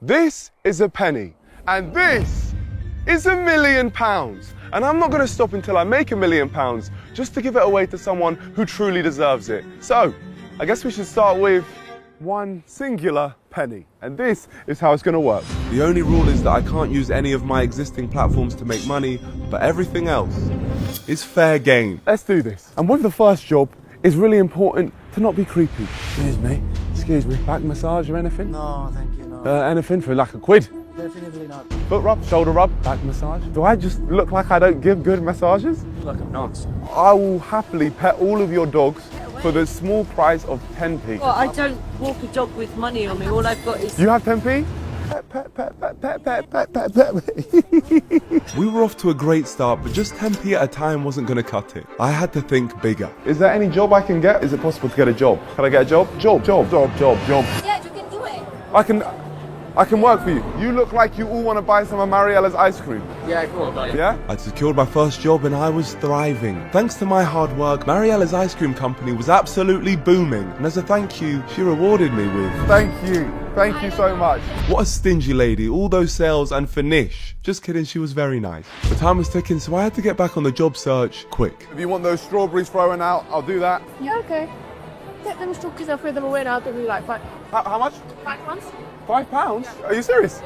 This is a penny, and this is £1,000,000. And I'm not gonna stop until I make £1,000,000 just to give it away to someone who truly deserves it. So, I guess we should start with one singular penny. And this is how it's gonna work. The only rule is that I can't use any of my existing platforms to make money, but everything else is fair game. Let's do this. And with the first job, it's really important to not be creepy. Excuse me, back massage or anything? No, thank you, no. Anything for like £1. Definitely not. Foot rub, shoulder rub, back massage. Do I just look like I don't give good massages? Like I'm not. I will happily pet all of your dogs for the small price of 10p. Well, I don't walk a dog with money on me. All I've got is... You have 10p? We were off to a great start, but just 10p at a time wasn't going to cut it. I had to think bigger. Is there any job I can get? Is it possible to get a job? Can I get a job? Job. Yeah, you can do it. I can work for you. You look like you all want to buy some of Mariella's ice cream. Yeah, cool. Yeah? I'd secured my first job and I was thriving. Thanks to my hard work, Mariella's ice cream company was absolutely booming. And as a thank you, she rewarded me with... Thank you. Thank you so much. What a stingy lady. All those sales and finish. Just kidding, she was very nice. The time was ticking, so I had to get back on the job search quick. If you want those strawberries thrown out, I'll do that. Yeah, okay. Get them strawberries, I'll throw them away and I'll give you like five. How much? £5. £5? Are you serious?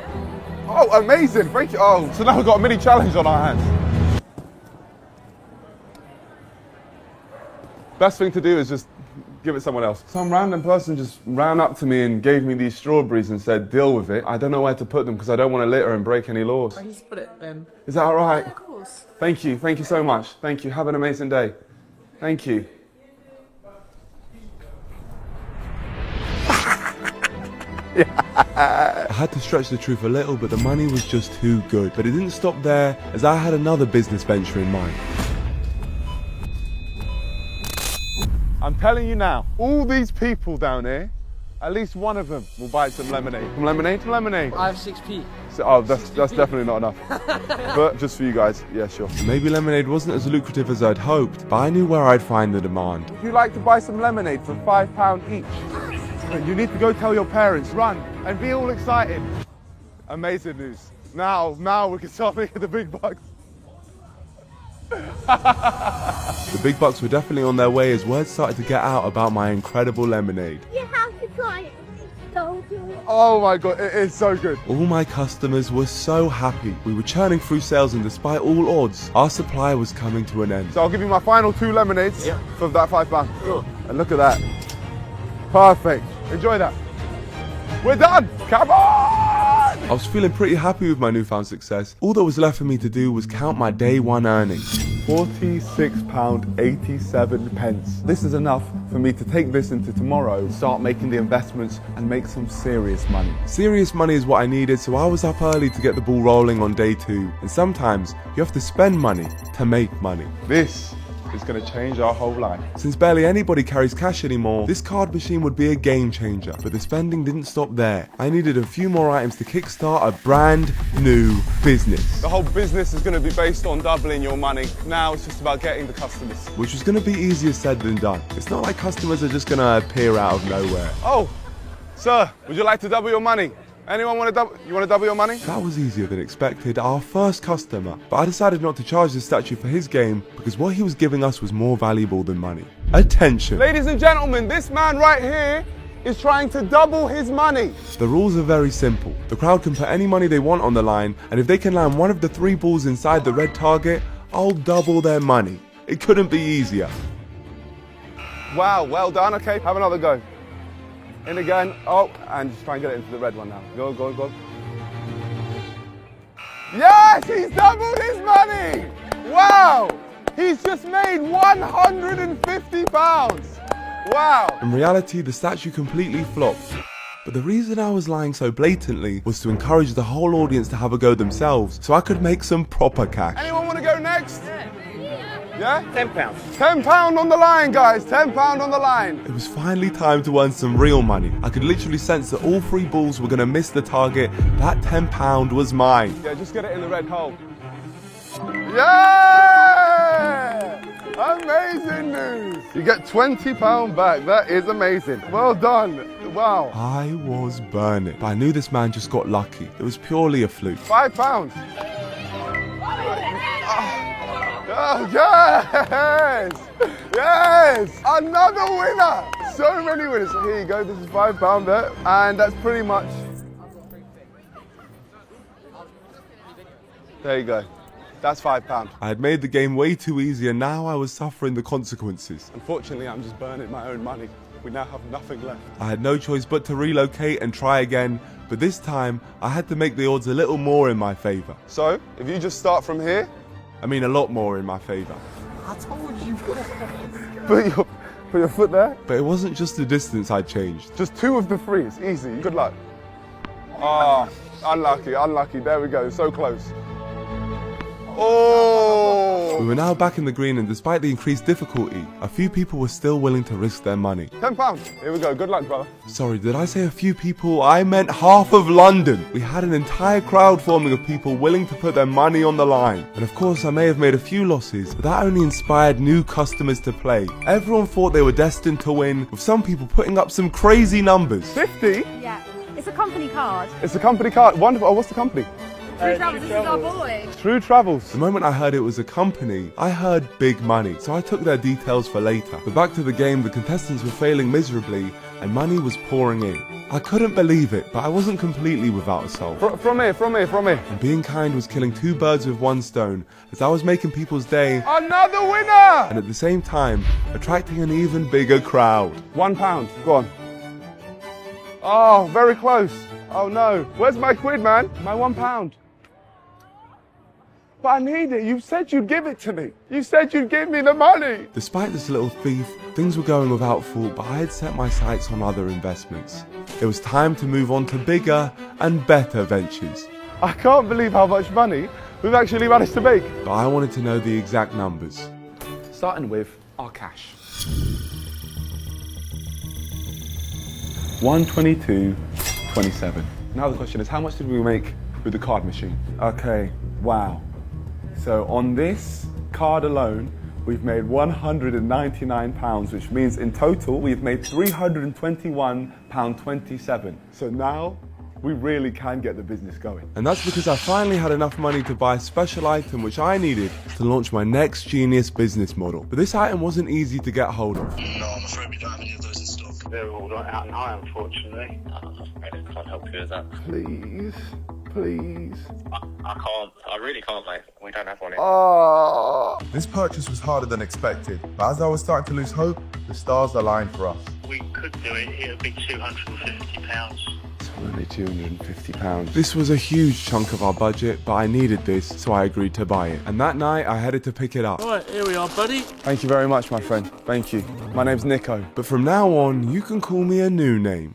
Oh, amazing. Thank you. Oh, so now we've got a mini challenge on our hands. Best thing to do is just give it someone else. Some random person just ran up to me and gave me these strawberries and said, deal with it. I don't know where to put them because I don't want to litter and break any laws. I just put it then. Is that all right? Of course. Thank you. Thank you so much. Thank you. Have an amazing day. Thank you. I had to stretch the truth a little, but the money was just too good. But it didn't stop there, as I had another business venture in mind. I'm telling you now, all these people down here, at least one of them will buy some lemonade. From lemonade to lemonade. I have 6p. So, oh, that's definitely not enough. But just for you guys, yeah, sure. Maybe lemonade wasn't as lucrative as I'd hoped, but I knew where I'd find the demand. If you'd like to buy some lemonade for £5 each, you need to go tell your parents, run, and be all excited. Amazing news. Now we can start making the big bucks. The big bucks were definitely on their way as word started to get out about my incredible lemonade. You have to try it. Don't do it. Oh my God, it is so good. All my customers were so happy. We were churning through sales and despite all odds, our supply was coming to an end. So I'll give you my final 2 lemonades for that £5. Sure. And look at that. Perfect. Enjoy that. We're done. Come on! I was feeling pretty happy with my newfound success. All that was left for me to do was count my day one earnings. £46.87. This is enough for me to take this into tomorrow, start making the investments and make some serious money. Serious money is what I needed, so I was up early to get the ball rolling on day 2. And sometimes you have to spend money to make money. This is going to change our whole life. Since barely anybody carries cash anymore, this card machine would be a game changer. But the spending didn't stop there. I needed a few more items to kickstart a brand new business. The whole business is going to be based on doubling your money. Now it's just about getting the customers. Which was going to be easier said than done. It's not like customers are just going to appear out of nowhere. Oh, sir, would you like to double your money? Anyone want to double? You want to double your money? That was easier than expected. Our first customer. But I decided not to charge the statue for his game because what he was giving us was more valuable than money. Attention. Ladies and gentlemen, this man right here is trying to double his money. The rules are very simple. The crowd can put any money they want on the line, and if they can land one of the 3 balls inside the red target, I'll double their money. It couldn't be easier. Wow, well done. Okay, have another go. In again. Oh, and just try and get it into the red one now. Go, go, go. Yes, he's doubled his money. Wow, he's just made £150. Wow. In reality, the statue completely flopped. But the reason I was lying so blatantly was to encourage the whole audience to have a go themselves, so I could make some proper cash. Anyone want to go next? Yeah? £10. £10 on the line, guys. £10 on the line. It was finally time to earn some real money. I could literally sense that all 3 balls were going to miss the target. That £10 was mine. Yeah, just get it in the red hole. Yeah! Amazing news. You get £20 back. That is amazing. Well done. Wow. I was burning, but I knew this man just got lucky. It was purely a fluke. £5. Oh, yes! Yes! Another winner! So many winners. So here you go, this is £5 bet. And that's pretty much... There you go. That's £5. I had made the game way too easy and now I was suffering the consequences. Unfortunately, I'm just burning my own money. We now have nothing left. I had no choice but to relocate and try again, but this time I had to make the odds a little more in my favour. So, if you just start from here, I mean a lot more in my favour. I told you. Put your foot there. But it wasn't just the distance I changed. Just 2 of the 3, it's easy. Good luck. Ah, unlucky, unlucky. There we go, so close. Oh! We were now back in the green and despite the increased difficulty, a few people were still willing to risk their money. £10. Here we go. Good luck, brother. Sorry, did I say a few people? I meant half of London. We had an entire crowd forming of people willing to put their money on the line. And of course, I may have made a few losses, but that only inspired new customers to play. Everyone thought they were destined to win, with some people putting up some crazy numbers. 50? Yeah. It's a company card. It's a company card. Wonderful. Oh, what's the company? True Travels, this is our boy. True Travels. The moment I heard it was a company, I heard big money, so I took their details for later. But back to the game, the contestants were failing miserably, and money was pouring in. I couldn't believe it, but I wasn't completely without a soul. From here. And being kind was killing 2 birds with 1 stone, as I was making people's day another winner! And at the same time, attracting an even bigger crowd. £1, go on. Oh, very close. Oh no, where's my quid, man? My £1. But I need it. You said you'd give it to me. You said you'd give me the money. Despite this little thief, things were going without fault, but I had set my sights on other investments. It was time to move on to bigger and better ventures. I can't believe how much money we've actually managed to make. But I wanted to know the exact numbers. Starting with our cash. 122.27. Now the question is, how much did we make with the card machine? Okay, wow. So on this card alone, we've made £199, which means in total we've made £321.27. So now we really can get the business going. And that's because I finally had enough money to buy a special item which I needed to launch my next genius business model. But this item wasn't easy to get hold of. No, I'm afraid we don't have any of those in stock. They're all out and high, unfortunately. I can't help you with that. Please. Please. I can't. I really can't, mate. We don't have one here. Oh. This purchase was harder than expected, but as I was starting to lose hope, the stars aligned for us. We could do it. It would be £250. Only £250. This was a huge chunk of our budget, but I needed this, so I agreed to buy it. And that night, I headed to pick it up. Right, here we are, buddy. Thank you very much, my friend. Thank you. My name's Nico. But from now on, you can call me a new name.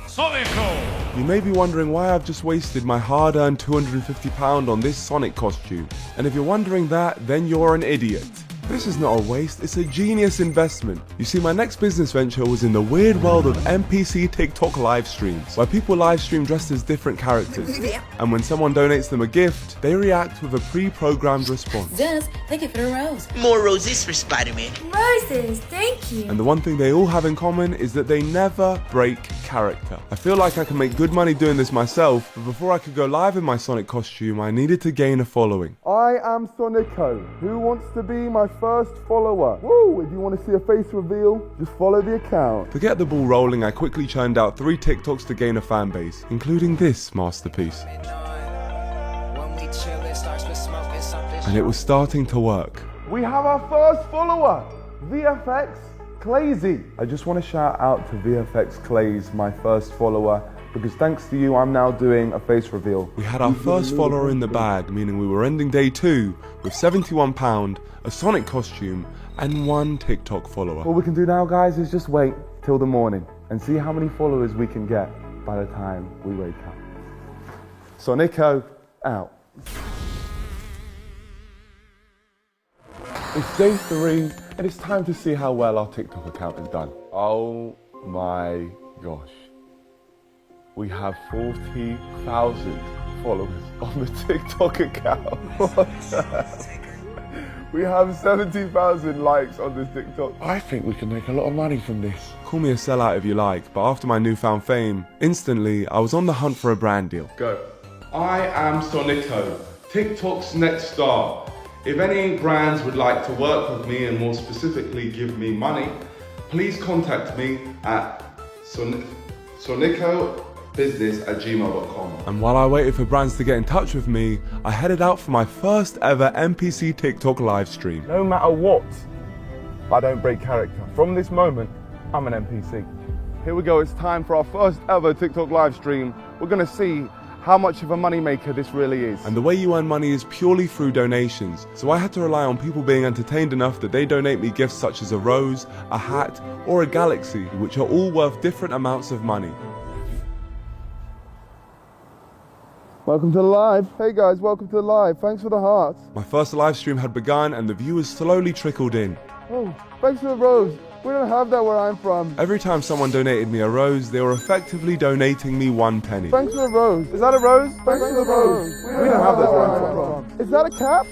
Sonico! You may be wondering why I've just wasted my hard-earned £250 on this Sonic costume. And if you're wondering that, then you're an idiot. This is not a waste, it's a genius investment. You see, my next business venture was in the weird world of NPC TikTok live streams, where people live stream dressed as different characters. And when someone donates them a gift, they react with a pre-programmed response. Does thank you for the rose. More roses for Spider-Man. Roses, thank you. And the one thing they all have in common is that they never break character. I feel like I can make good money doing this myself, but before I could go live in my Sonic costume, I needed to gain a following. I am Sonico. Who wants to be my first follower? Woo! If you want to see a face reveal, just follow the account. To get the ball rolling, I quickly churned out 3 TikToks to gain a fan base, including this masterpiece. And it was starting to work. We have our first follower, VFX Clazy. I just want to shout out to VFX Clays, my first follower, because thanks to you, I'm now doing a face reveal. We had our first follower in the bag, meaning we were ending day 2 with £71, a Sonic costume, and 1 TikTok follower. All we can do now, guys, is just wait till the morning and see how many followers we can get by the time we wake up. Sonico, out. It's day 3, and it's time to see how well our TikTok account is done. Oh my gosh. We have 40,000 followers on the TikTok account. What the heck? We have 70,000 likes on this TikTok. I think we can make a lot of money from this. Call me a sellout if you like, but after my newfound fame, instantly I was on the hunt for a brand deal. Go. I am Sonico, TikTok's next star. If any brands would like to work with me and more specifically give me money, please contact me at sonicobusiness@gmail.com. And while I waited for brands to get in touch with me, I headed out for my first ever NPC TikTok live stream. No matter what, I don't break character. From this moment, I'm an NPC. Here we go, it's time for our first ever TikTok live stream. We're gonna see how much of a moneymaker this really is. And the way you earn money is purely through donations. So I had to rely on people being entertained enough that they donate me gifts such as a rose, a hat, or a galaxy, which are all worth different amounts of money. Welcome to the live. Hey guys, welcome to the live. Thanks for the hearts. My first live stream had begun and the viewers slowly trickled in. Oh, thanks for the rose. We don't have that where I'm from. Every time someone donated me a rose, they were effectively donating me 1 penny. Thanks for the rose. Is that a rose? Thanks for the rose. We don't have that where I'm from. Is that a cap?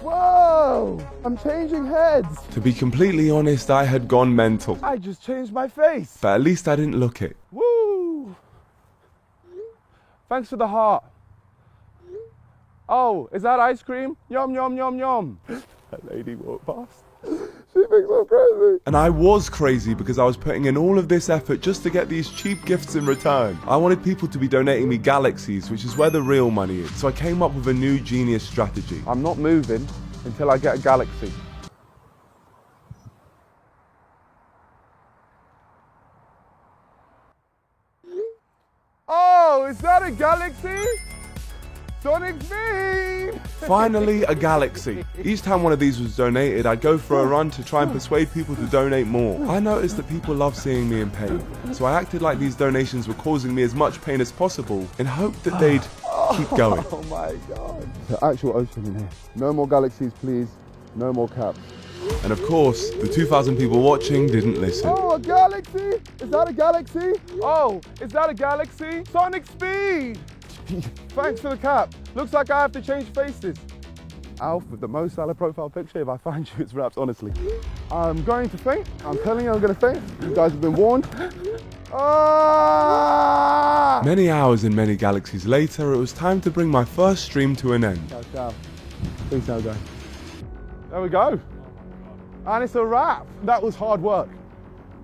Whoa! I'm changing heads. To be completely honest, I had gone mental. I just changed my face. But at least I didn't look it. Woo! Thanks for the heart. Oh, is that ice cream? Yum, yum, yum, yum. That lady walked past. She thinks I'm crazy. And I was crazy because I was putting in all of this effort just to get these cheap gifts in return. I wanted people to be donating me galaxies, which is where the real money is. So I came up with a new genius strategy. I'm not moving until I get a galaxy. Oh, is that a galaxy? Sonic Speed! Finally, a galaxy. Each time one of these was donated, I'd go for a run to try and persuade people to donate more. I noticed that people love seeing me in pain, so I acted like these donations were causing me as much pain as possible in hope that they'd keep going. Oh my God. The actual ocean in here. No more galaxies, please. No more caps. And of course, the 2,000 people watching didn't listen. Oh, a galaxy? Is that a galaxy? Oh, is that a galaxy? Sonic Speed! Thanks for the cap. Looks like I have to change faces. Alf with the most salad profile picture. If I find you, it's wraps, honestly. I'm going to faint. I'm telling you, I'm going to faint. You guys have been warned. Ah! Many hours and many galaxies later, it was time to bring my first stream to an end. Ciao, ciao. Please don't go. There we go. And it's a wrap. That was hard work.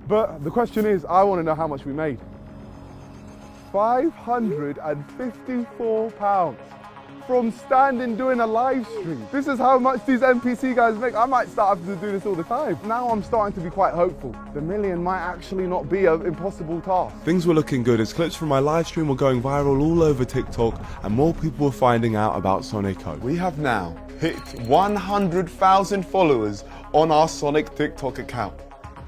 But the question is, I want to know how much we made. £554 from standing doing a live stream. This is how much these NPC guys make. I might start having to do this all the time. Now I'm starting to be quite hopeful. The million might actually not be an impossible task. Things were looking good as clips from my live stream were going viral all over TikTok and more people were finding out about Sonico. We have now hit 100,000 followers on our Sonic TikTok account.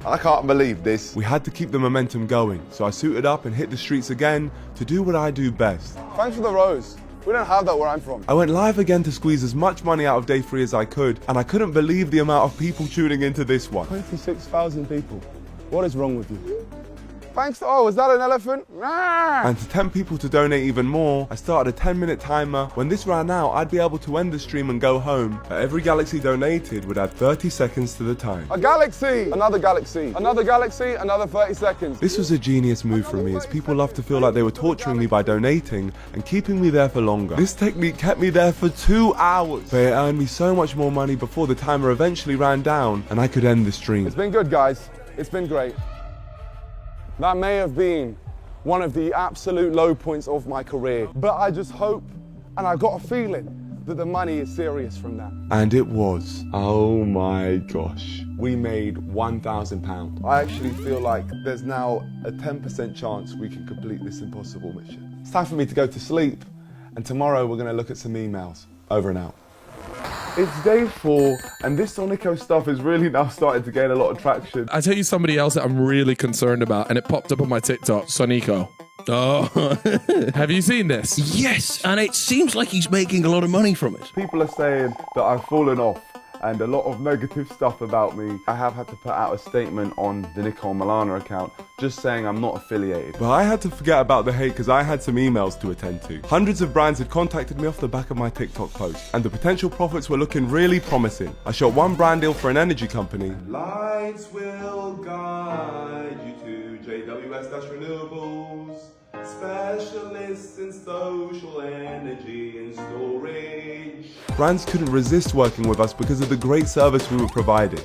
I can't believe this. We had to keep the momentum going, so I suited up and hit the streets again to do what I do best. Thanks for the rose. We don't have that where I'm from. I went live again to squeeze as much money out of day 3 as I could, and I couldn't believe the amount of people tuning into this one. 26,000 people. What is wrong with you? Thanks. Oh, is that an elephant? Ah! And to tempt people to donate even more, I started a 10-minute timer. When this ran out, I'd be able to end the stream and go home. But every galaxy donated would add 30 seconds to the time. A galaxy! Another galaxy. Another galaxy, another 30 seconds. This was a genius move from me, as people love to feel like they were torturing me by donating and keeping me there for longer. This technique kept me there for 2 hours, but it earned me so much more money before the timer eventually ran down and I could end the stream. It's been good, guys. It's been great. That may have been one of the absolute low points of my career, but I just hope, and I got a feeling, that the money is serious from that. And it was. Oh my gosh. We made £1,000. I actually feel like there's now a 10% chance we can complete this impossible mission. It's time for me to go to sleep, and tomorrow we're gonna look at some emails. Over and out. It's day 4, and this Sonico stuff is really now starting to gain a lot of traction. I tell you somebody else that I'm really concerned about, and it popped up on my TikTok, Sonico. Oh, have you seen this? Yes, and it seems like he's making a lot of money from it. People are saying that I've fallen off, and a lot of negative stuff about me. I have had to put out a statement on the Nicole Milana account just saying I'm not affiliated. But I had to forget about the hate because I had some emails to attend to. Hundreds of brands had contacted me off the back of my TikTok post, and the potential profits were looking really promising. I shot one brand deal for an energy company. Lights will guide you to JWS-Renewables, specialists in social energy and storage. Brands couldn't resist working with us because of the great service we were providing.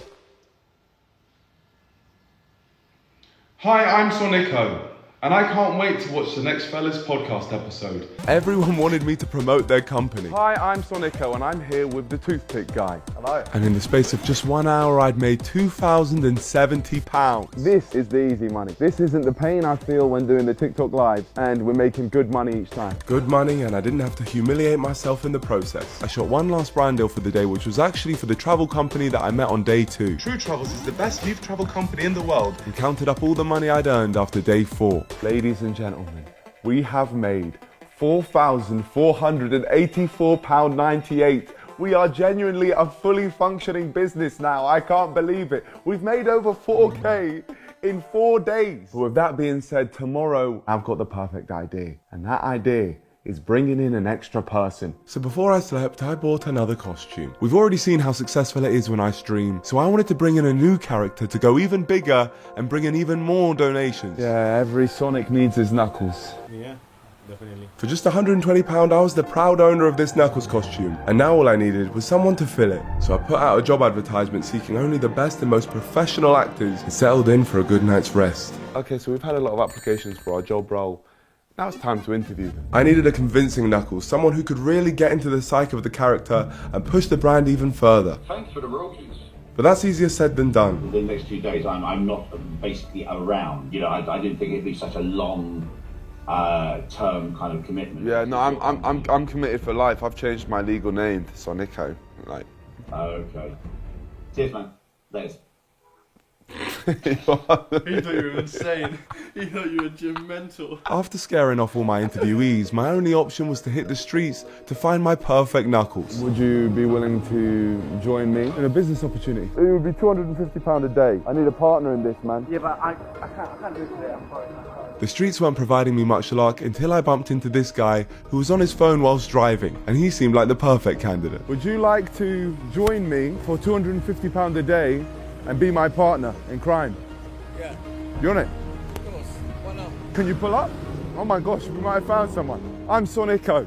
Hi, I'm Sonico, and I can't wait to watch the next Fellas podcast episode. Everyone wanted me to promote their company. Hi, I'm Sonico, and I'm here with the toothpick guy. Hello. And in the space of just 1 hour, I'd made £2,070. This is the easy money. This isn't the pain I feel when doing the TikTok lives, and we're making good money each time. Good money, and I didn't have to humiliate myself in the process. I shot one last brand deal for the day, which was actually for the travel company that I met on day 2. True Travels is the best youth travel company in the world, and counted up all the money I'd earned after day 4. Ladies and gentlemen, we have made £4,484.98. We are genuinely a fully functioning business now. I can't believe it. We've made over 4K in 4 days. But with that being said, tomorrow I've got the perfect idea. And that idea is bringing in an extra person. So before I slept, I bought another costume. We've already seen how successful it is when I stream, so I wanted to bring in a new character to go even bigger and bring in even more donations. Yeah, every Sonic needs his Knuckles. Yeah. Definitely. For just £120, I was the proud owner of this Knuckles costume, and now all I needed was someone to fill it. So I put out a job advertisement seeking only the best and most professional actors and settled in for a good night's rest. Okay, so we've had a lot of applications for our job role. Now it's time to interview them. I needed a convincing Knuckles, someone who could really get into the psyche of the character and push the brand even further. Thanks for the royalties. But that's easier said than done. The next 2 days I'm not basically around. You know, I didn't think it'd be such a long term kind of commitment. Yeah, no, I'm committed for life. I've changed my legal name to Sonico. Like. Okay. Cheers, man. Thanks. He thought you were insane. He thought you were gym mental. After scaring off all my interviewees, my only option was to hit the streets to find my perfect Knuckles. Would you be willing to join me in a business opportunity? It would be £250 a day. I need a partner in this, man. Yeah, but I can't do it today. I'm sorry. The streets weren't providing me much luck until I bumped into this guy who was on his phone whilst driving, and he seemed like the perfect candidate. Would you like to join me for £250 a day and be my partner in crime? Yeah. You on it? Of course. Why not? Can you pull up? Oh my gosh, we might have found someone. I'm Sonico.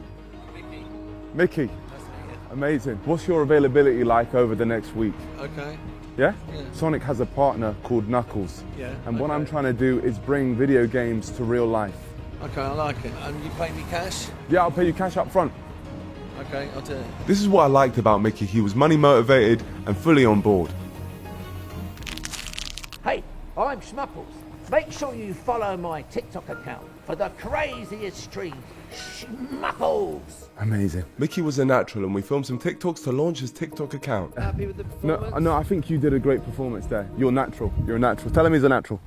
Mickey. Nice to meet you. Amazing. What's your availability like over the next week? Okay. Yeah? Yeah. Sonic has a partner called Knuckles. Yeah. And what I'm trying to do is bring video games to real life. Okay, I like it. And you pay me cash? Yeah, I'll pay you cash up front. Okay, I'll do it. This is what I liked about Mickey. He was money motivated and fully on board. Hey, I'm Schmuckles. Make sure you follow my TikTok account for the craziest streams. Schmuckles! Amazing. Mickey was a natural and we filmed some TikToks to launch his TikTok account. Happy with the performance? No, I think you did a great performance there. You're natural. You're a natural. Tell him he's a natural.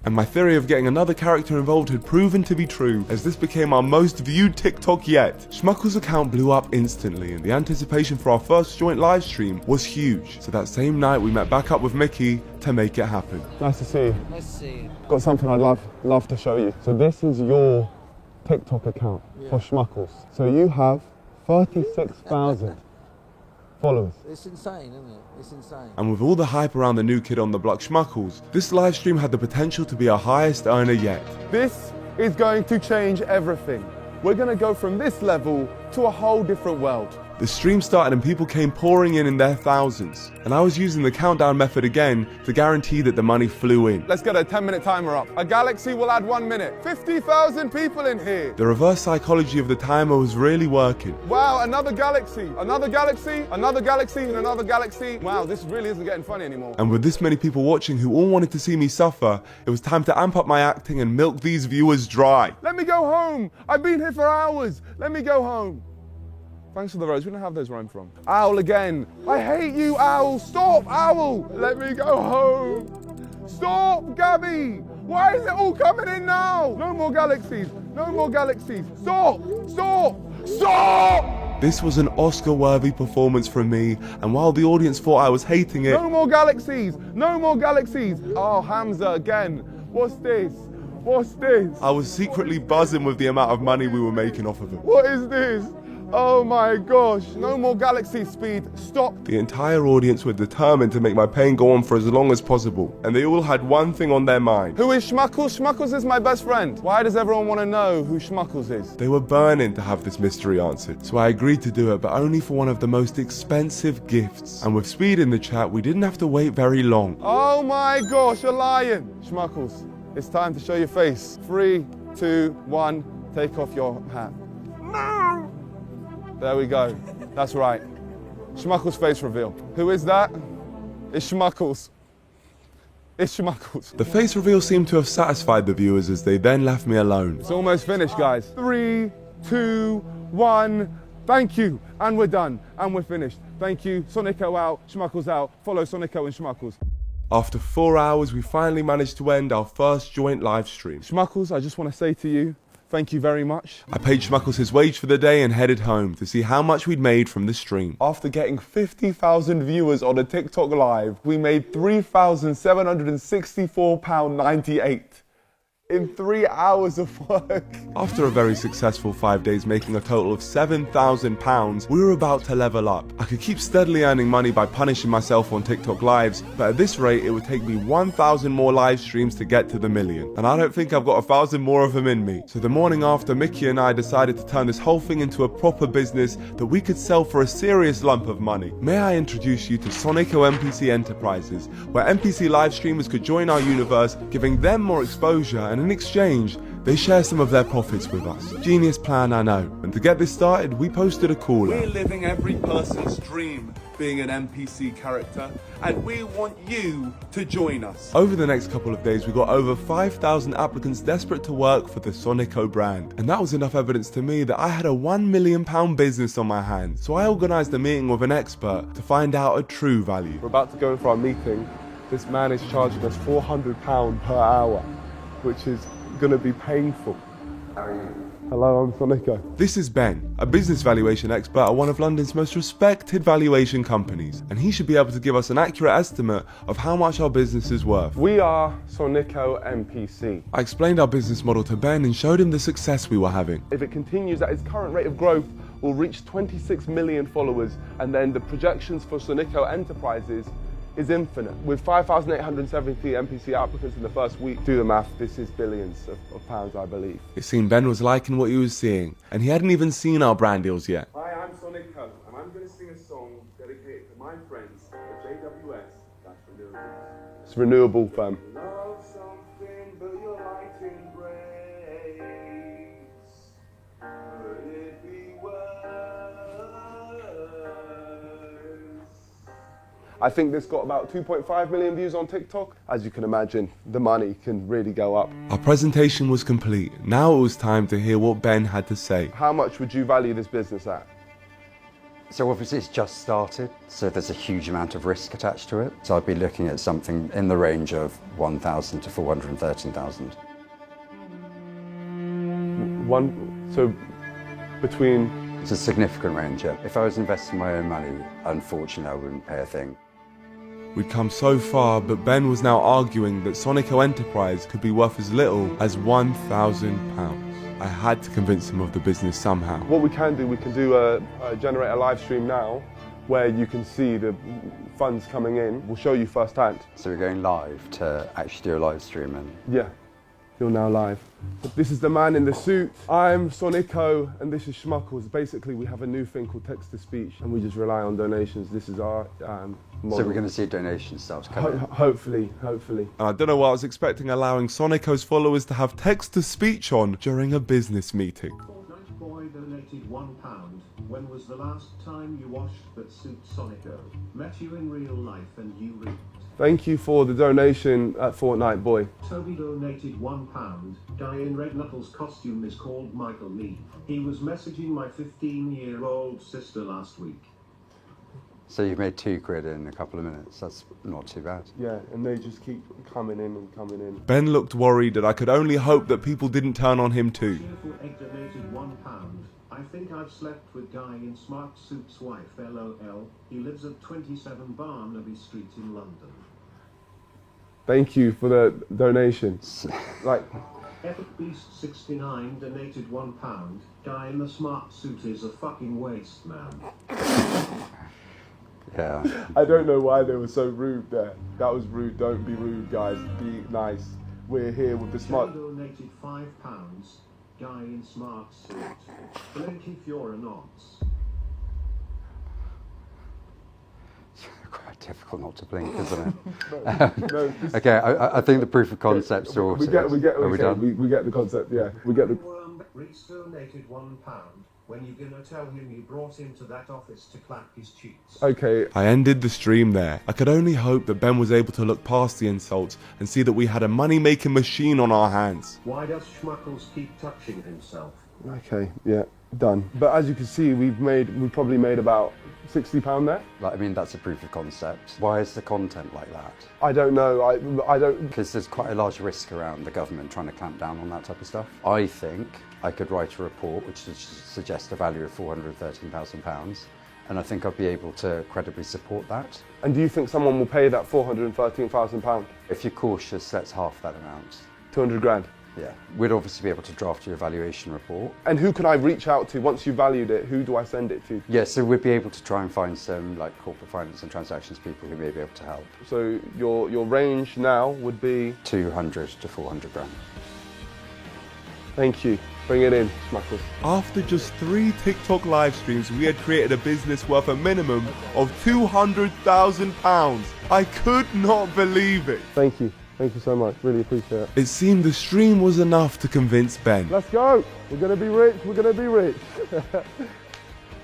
And my theory of getting another character involved had proven to be true, as this became our most viewed TikTok yet. Schmuckles' account blew up instantly, and the anticipation for our first joint live stream was huge. So that same night we met back up with Mickey to make it happen. Nice to see you. Nice to see you. Got something I'd love to show you. So this is your TikTok account for Schmuckles. So you have 36,000 followers. It's insane, isn't it? It's insane. And with all the hype around the new kid on the block, Schmuckles, this live stream had the potential to be our highest earner yet. This is going to change everything. We're going to go from this level to a whole different world. The stream started and people came pouring in their thousands. And I was using the countdown method again to guarantee that the money flew in. Let's get a 10-minute timer up. A galaxy will add 1 minute. 50,000 people in here. The reverse psychology of the timer was really working. Wow, another galaxy, another galaxy, another galaxy, and another galaxy. Wow, this really isn't getting funny anymore. And with this many people watching who all wanted to see me suffer, it was time to amp up my acting and milk these viewers dry. Let me go home. I've been here for hours. Let me go home. Thanks for the rose. We don't have those where I'm from. Owl again. I hate you, Owl. Stop, Owl. Let me go home. Stop, Gabby. Why is it all coming in now? No more galaxies. No more galaxies. Stop. Stop. Stop. This was an Oscar-worthy performance from me, and while the audience thought I was hating it... No more galaxies! No more galaxies! Oh, Hamza again. What's this? What's this? I was secretly buzzing with the amount of money we were making off of it. What is this? Oh my gosh, no more galaxy speed, stop. The entire audience were determined to make my pain go on for as long as possible, and they all had one thing on their mind. Who is Schmuckles? Schmuckles is my best friend. Why does everyone want to know who Schmuckles is? They were burning to have this mystery answered, so I agreed to do it, but only for one of the most expensive gifts. And with speed in the chat, we didn't have to wait very long. Oh my gosh, you're lying. Schmuckles, it's time to show your face. 3, 2, 1, take off your hat. No! There we go. That's right. Schmuckles face reveal. Who is that? It's Schmuckles. It's Schmuckles. The face reveal seemed to have satisfied the viewers as they then left me alone. It's almost finished, guys. 3, 2, 1. Thank you. And we're done. And we're finished. Thank you. Sonico out. Schmuckles out. Follow Sonico and Schmuckles. After 4 hours, we finally managed to end our first joint live stream. Schmuckles, I just want to say to you, thank you very much. I paid Schmuckles his wage for the day and headed home to see how much we'd made from the stream. After getting 50,000 viewers on a TikTok live, we made £3,764.98 in 3 hours of work. After a very successful 5 days making a total of £7,000, we were about to level up. I could keep steadily earning money by punishing myself on TikTok lives, but at this rate it would take me 1,000 more live streams to get to the million. And I don't think I've got 1,000 more of them in me. So the morning after, Mickey and I decided to turn this whole thing into a proper business that we could sell for a serious lump of money. May I introduce you to Sonico NPC Enterprises, where NPC live streamers could join our universe, giving them more exposure, and in exchange, they share some of their profits with us. Genius plan, I know. And to get this started, we posted a call. We're living every person's dream, being an NPC character, and we want you to join us. Over the next couple of days, we got over 5,000 applicants desperate to work for the Sonico brand. And that was enough evidence to me that I had a £1 million business on my hands. So I organised a meeting with an expert to find out a true value. We're about to go in for our meeting. This man is charging us £400 per hour, which is going to be painful. How are you? Hello, I'm Sonico. This is Ben, a business valuation expert at one of London's most respected valuation companies, and he should be able to give us an accurate estimate of how much our business is worth. We are Sonico NPC. I explained our business model to Ben and showed him the success we were having. If it continues at its current rate of growth, we'll reach 26 million followers, and then the projections for Sonico Enterprises is infinite. With 5,870 NPC applicants in the first week, do the math, this is billions of pounds, I believe. It seemed Ben was liking what he was seeing, and he hadn't even seen our brand deals yet. Hi, I'm Sonico, and I'm going to sing a song dedicated to my friends at JWS, that's Renewable. It's renewable, fam. Love something, but your lighting breaks. Could it be I think this got about 2.5 million views on TikTok. As you can imagine, the money can really go up. Our presentation was complete. Now it was time to hear what Ben had to say. How much would you value this business at? So obviously it's just started, so there's a huge amount of risk attached to it. So I'd be looking at something in the range of 1,000 to 413,000. So between... It's a significant range, yeah. If I was investing my own money, unfortunately I wouldn't pay a thing. We'd come so far, but Ben was now arguing that Sonico Enterprise could be worth as little as £1,000. I had to convince him of the business somehow. What we can do generate a live stream now, where you can see the funds coming in. We'll show you firsthand. So we're going live to actually do a live stream? And yeah, you're now live. This is the man in the suit. I'm Sonico, and this is Schmuckles. Basically, we have a new thing called text-to-speech, and we just rely on donations. This is our model. So we're going to see donations start to come in? Hopefully. And I don't know what I was expecting, allowing Sonico's followers to have text-to-speech on during a business meeting. Fortnite Boy donated £1. When was the last time you washed that suit, Sonico? Met you in real life and you reaped. Thank you for the donation at Fortnite Boy. Toby donated £1. Guy in Red Knuckles costume is called Michael Lee. He was messaging my 15-year-old sister last week. So you've made £2 in a couple of minutes. That's not too bad. Yeah, and they just keep coming in and coming in. Ben looked worried, and I could only hope that people didn't turn on him too. Cheerful Egg donated £1. I think I've slept with guy in smart suit's wife, LOL. He lives at 27 Barnaby Street in London. Thank you for the donation. Like, Epic Beast 69 donated £1. Guy in the smart suit is a fucking waste man. Yeah. I don't know why they were so rude there. That was rude. Don't be rude, guys. Be nice. We're here with the smart. Donated £5. Guy in smart suit. Blinky Fiorinauts. Quite difficult not to blink, isn't it? Okay, I think the proof of concept's sorted. Are we done? We get the concept, yeah. We get the... Reese donated £1. When you gonna tell him you brought him to that office to clap his cheeks? Okay, I ended the stream there. I could only hope that Ben was able to look past the insults and see that we had a money-making machine on our hands. Why does Schmuckles keep touching himself? Okay, yeah, done. But as you can see, we've probably made about £60 there. Like, I mean, that's a proof of concept. Why is the content like that? I don't know. I don't. Because there's quite a large risk around the government trying to clamp down on that type of stuff. I think I could write a report which would suggest a value of £413,000, and I think I'd be able to credibly support that. And do you think someone will pay that £413,000? If you're cautious, that's half that amount. 200 grand. Yeah, we'd obviously be able to draft your evaluation report. And who can I reach out to once you've valued it? Who do I send it to? Yeah, so we'd be able to try and find some like corporate finance and transactions people who may be able to help. So your range now would be 200 to 400 grand. Thank you. Bring it in, Schmuckles. After just 3 TikTok live streams, we had created a business worth a minimum of £200,000. I could not believe it. Thank you. Thank you so much. Really appreciate it. It seemed the stream was enough to convince Ben. Let's go. We're going to be rich. We're going to be rich.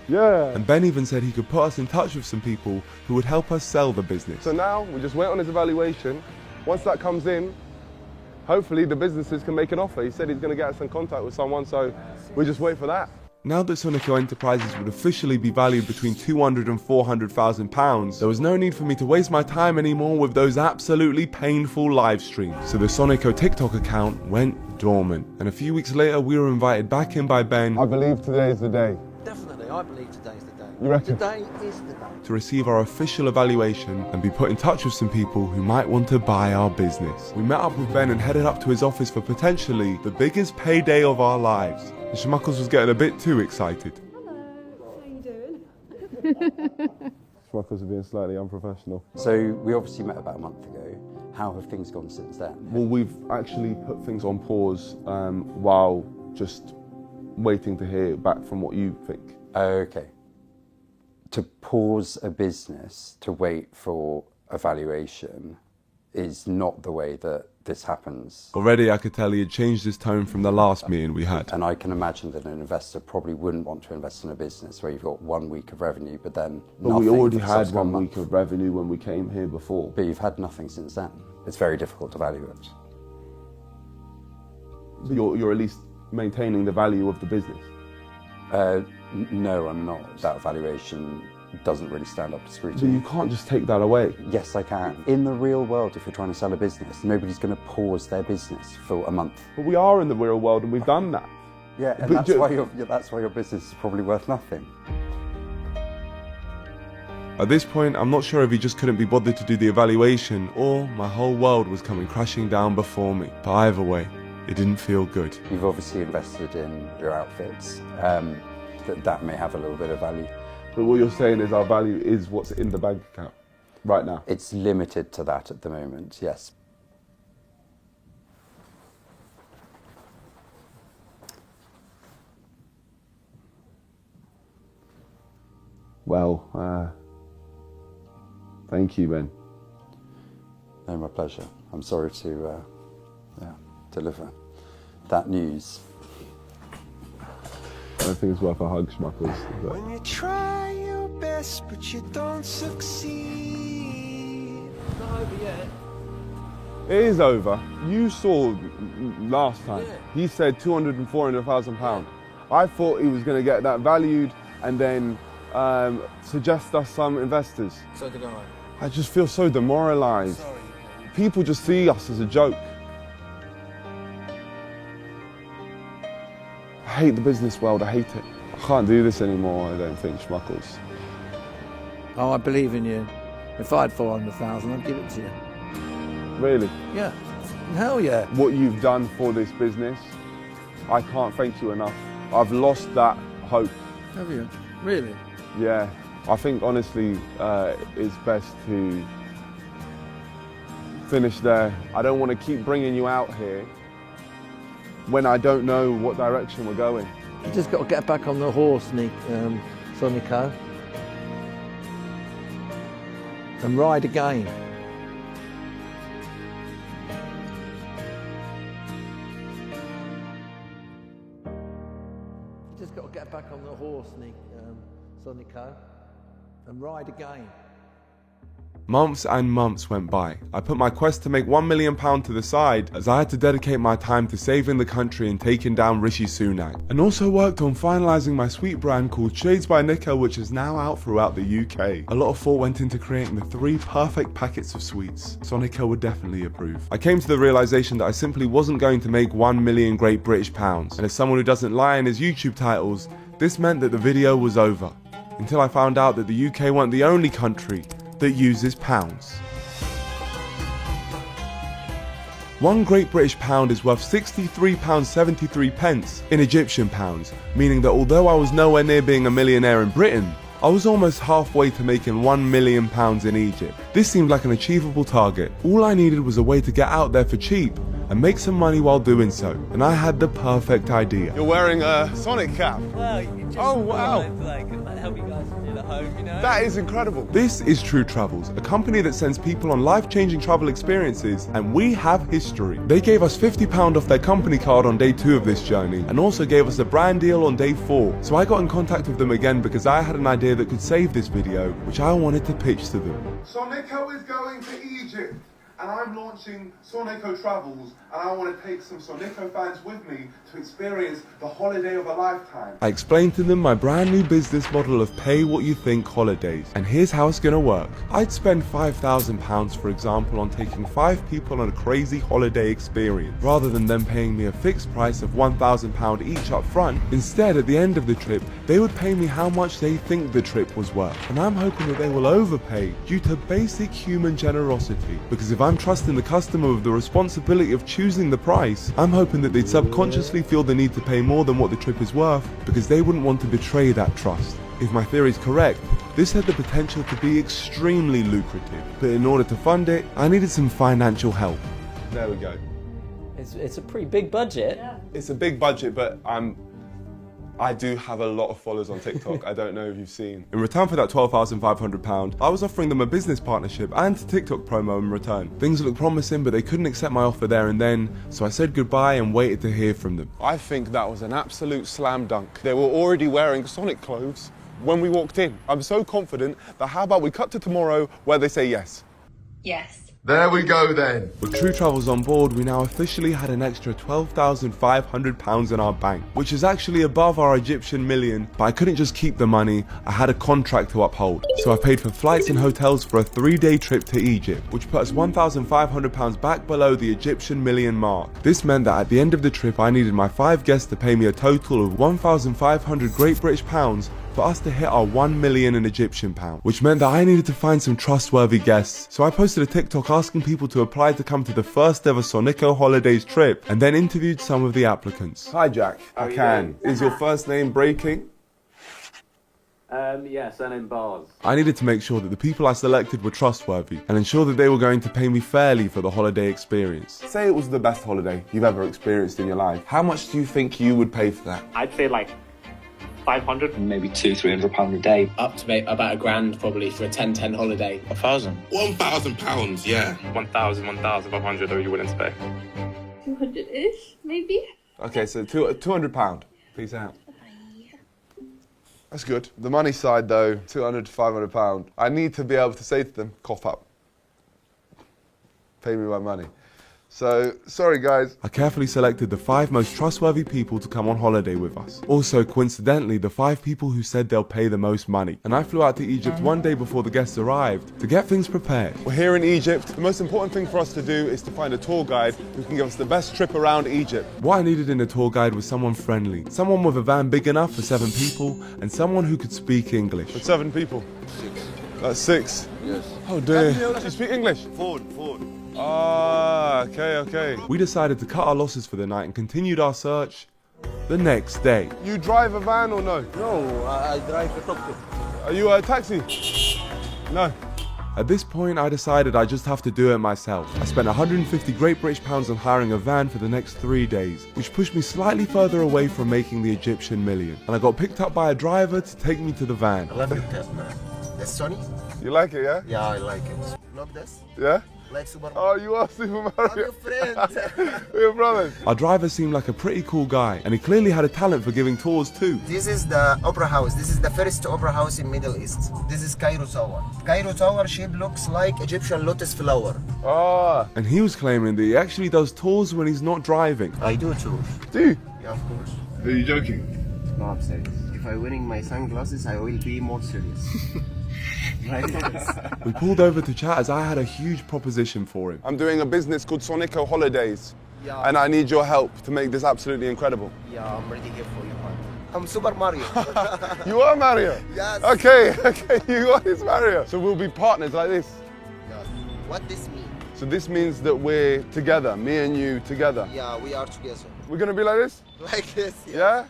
Yeah. And Ben even said he could put us in touch with some people who would help us sell the business. So now we just wait on his evaluation. Once that comes in, hopefully the businesses can make an offer. He said he's going to get us in contact with someone, so we just wait for that. Now that Sonico Enterprises would officially be valued between £200,000 and £400,000, there was no need for me to waste my time anymore with those absolutely painful live streams. So the Sonico TikTok account went dormant, and a few weeks later we were invited back in by Ben. I believe today is the day. Definitely, I believe today's the day. You reckon? Today is the day. To receive our official evaluation and be put in touch with some people who might want to buy our business. We met up with Ben and headed up to his office for potentially the biggest payday of our lives. And Schmuckles was getting a bit too excited. Hello, how you doing? Schmuckles was being slightly unprofessional. So we obviously met about a month ago. How have things gone since then? Well, we've actually put things on pause while just waiting to hear back from what you think. Okay. To pause a business to wait for a valuation is not the way that this happens. Already I could tell he had changed his tone from the last meeting we had. And I can imagine that an investor probably wouldn't want to invest in a business where you've got 1 week of revenue, but then But we already had 1 week of revenue when we came here before. But you've had nothing since then. It's very difficult to value it. But you're at least maintaining the value of the business. No, I'm not. That valuation doesn't really stand up to scrutiny. But you can't just take that away. Yes, I can. In the real world, if you're trying to sell a business, nobody's going to pause their business for a month. But we are in the real world and we've done that. Yeah, and that's why your business is probably worth nothing. At this point, I'm not sure if he just couldn't be bothered to do the evaluation or my whole world was coming crashing down before me. But either way, it didn't feel good. You've obviously invested in your outfits. That may have a little bit of value. But what you're saying is our value is what's in the bank account right now? It's limited to that at the moment, yes. Well, thank you, Ben. No, my pleasure. I'm sorry to deliver that news. I don't think it's worth a hug, Schmuckles. When you try your best, but you don't succeed. Not over yet. It is over. You saw last time. He said 200,000 and 400,000 pounds. I thought he was going to get that valued and then suggest us some investors. So did I. I just feel so demoralised. Sorry. People just see us as a joke. I hate the business world, I hate it. I can't do this anymore, I don't think, Schmuckles. Oh, I believe in you. If I had 400,000, I'd give it to you. Really? Yeah. Hell yeah. What you've done for this business, I can't thank you enough. I've lost that hope. Have you? Really? Yeah. I think, honestly, it's best to finish there. I don't want to keep bringing you out here when I don't know what direction we're going. You just got to get back on the horse, Sonico, and ride again. You just got to get back on the horse, Sonico, and ride again. Months and months went by. I put my quest to make £1 million to the side as I had to dedicate my time to saving the country and taking down Rishi Sunak. And also worked on finalising my sweet brand called Shades by Nico, which is now out throughout the UK. A lot of thought went into creating the 3 perfect packets of sweets. Sonico would definitely approve. I came to the realisation that I simply wasn't going to make 1 million Great British pounds. And as someone who doesn't lie in his YouTube titles, this meant that the video was over. Until I found out that the UK weren't the only country that uses pounds. One Great British pound is worth £63.73 in Egyptian pounds, meaning that although I was nowhere near being a millionaire in Britain, I was almost halfway to making £1 million in Egypt. This seemed like an achievable target. All I needed was a way to get out there for cheap and make some money while doing so, and I had the perfect idea. You're wearing a Sonic cap. Well, you just help you guys feel at home, you know? That is incredible. This is True Travels, a company that sends people on life-changing travel experiences, and we have history. They gave us £50 off their company card on day 2 of this journey, and also gave us a brand deal on day 4. So I got in contact with them again because I had an idea that could save this video, which I wanted to pitch to them. Sonico is going to Egypt, and I'm launching Sonico Travels, and I want to take some Sonico fans with me to experience the holiday of a lifetime. I explained to them my brand new business model of pay what you think holidays, and here's how it's gonna work. I'd spend £5,000 for example on taking 5 people on a crazy holiday experience, rather than them paying me a fixed price of £1,000 each up front. Instead, at the end of the trip, they would pay me how much they think the trip was worth, and I'm hoping that they will overpay due to basic human generosity, because if I'm trusting the customer with the responsibility of choosing the price, I'm hoping that they'd subconsciously feel the need to pay more than what the trip is worth because they wouldn't want to betray that trust. If my theory is correct, this had the potential to be extremely lucrative, but in order to fund it, I needed some financial help. There we go. It's a pretty big budget. Yeah. It's a big budget, but I do have a lot of followers on TikTok. I don't know if you've seen. In return for that £12,500, I was offering them a business partnership and TikTok promo in return. Things looked promising, but they couldn't accept my offer there and then, so I said goodbye and waited to hear from them. I think that was an absolute slam dunk. They were already wearing Sonic clothes when we walked in. I'm so confident that how about we cut to tomorrow where they say yes? Yes. There we go then. With True Travels on board, we now officially had an extra £12,500 in our bank, which is actually above our Egyptian million, but I couldn't just keep the money, I had a contract to uphold. So I paid for flights and hotels for a 3-day trip to Egypt, which put us £1,500 back below the Egyptian million mark. This meant that at the end of the trip, I needed my 5 guests to pay me a total of 1,500 Great British pounds for us to hit our 1 million in Egyptian pound, which meant that I needed to find some trustworthy guests. So I posted a TikTok asking people to apply to come to the first ever Sonico Holidays trip, and then interviewed some of the applicants. Hi Jack, I can. Is your first name Breaking? Yeah, surname Bars. I needed to make sure that the people I selected were trustworthy and ensure that they were going to pay me fairly for the holiday experience. Say it was the best holiday you've ever experienced in your life. How much do you think you would pay for that? I'd say like 500, maybe £200-300 a day. Up to about £1,000 probably for a 10-10 holiday. 1,000. £1,000, yeah. 1,500 are you willing to pay? 200-ish, maybe. Okay, so £200. Peace out. That's good. The money side though, £200 to £500. I need to be able to say to them, cough up. Pay me my money. So, sorry guys. I carefully selected the 5 most trustworthy people to come on holiday with us. Also, coincidentally, the 5 people who said they'll pay the most money. And I flew out to Egypt one day before the guests arrived to get things prepared. We're here in Egypt. The most important thing for us to do is to find a tour guide who can give us the best trip around Egypt. What I needed in a tour guide was someone friendly, someone with a van big enough for 7 people, and someone who could speak English. For 7 people? 6. That's 6? Yes. Oh dear. Do you speak English? Ford. Ah, okay. We decided to cut our losses for the night and continued our search the next day. You drive a van or no? No, I drive a tuk-tuk. Are you a taxi? No. At this point, I decided I just have to do it myself. I spent 150 Great British pounds on hiring a van for the next 3 days, which pushed me slightly further away from making the Egyptian million. And I got picked up by a driver to take me to the van. I love your cat, man. That's Sony? You like it, yeah? Yeah, I like it. Not this? Yeah? Like Super Mario. Oh, you are Super Mario. I'm your friend. We're your brothers. Our driver seemed like a pretty cool guy, and he clearly had a talent for giving tours too. This is the Opera House. This is the first Opera House in Middle East. This is Cairo Tower. Cairo Tower shape looks like Egyptian lotus flower. Ah. And he was claiming that he actually does tours when he's not driving. I do tours. Do you? Yeah, of course. Are you joking? No, I'm serious. If I'm wearing my sunglasses, I will be more serious. We pulled over to chat as I had a huge proposition for him. I'm doing a business called Sonico Holidays, and I need your help to make this absolutely incredible. Yeah, I'm ready here for you, man. I'm Super Mario. You are Mario? Yes. Okay, you are this Mario. So we'll be partners like this? Yes. What this mean? So this means that we're together, me and you together. Yeah, we are together. We're gonna be like this? Like this, Yeah?